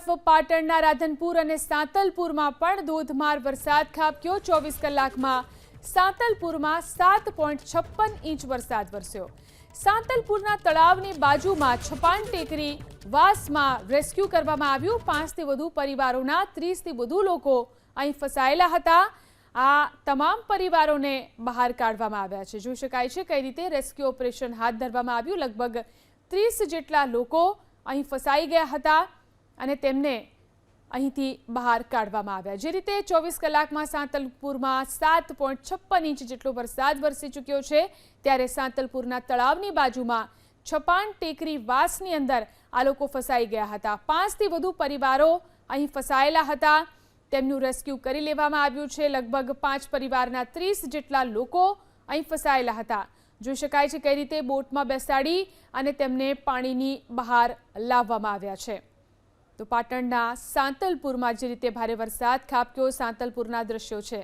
તરફ પાટણના રાધનપુર અને સાંતલપુરમાં પણ ધોધમાર વરસાદ ખાબક્યો। 24 કલાકમાં સાંતલપુરમાં 7.56 ઇંચ વરસાદ વરસ્યો। સાંતલપુરના તળાવની બાજુમાં છપાણ ટેકરી વાસમાં રેસ્ક્યુ કરવામાં આવ્યું। 5 થી વધુ પરિવારોના 30 થી વધુ લોકો અહીં ફસાયેલા હતા। આ તમામ પરિવારોને બહાર કાઢવામાં આવ્યા છે। જોઈ શકાય છે કઈ રીતે રેસ્ક્યુ ઓપરેશન હાથ ધરવામાં આવ્યું। લગભગ 30 જેટલા લોકો અહીં ફસાઈ ગયા હતા અને તેમને અહીંથી બહાર કાઢવામાં આવ્યા। જે રીતે 24 કલાકમાં સાંતલપુરમાં 7.56 ઇંચ જેટલો વરસાદ વરસી ચૂક્યો છે, ત્યારે સાંતલપુરના તળાવની બાજુમાં છપાણ ટેકરી વાસની અંદર આ લોકો ફસાઈ ગયા હતા। 5 થી વધુ પરિવારો અહીં ફસાયેલા હતા, તેમનું રેસ્ક્યુ કરી લેવામાં આવ્યું છે। લગભગ 5 પરિવારના 30 જેટલા લોકો અહીં ફસાયેલા હતા। જોઈ શકાય છે કઈ રીતે બોટમાં બેસાડી અને તેમને પાણીની બહાર લાવવામાં આવ્યા છે। તો પાટણના સાંતલપુરમાં જે રીતે ભારે વરસાદ ખાબક્યો, સાંતલપુરના દ્રશ્યો છે।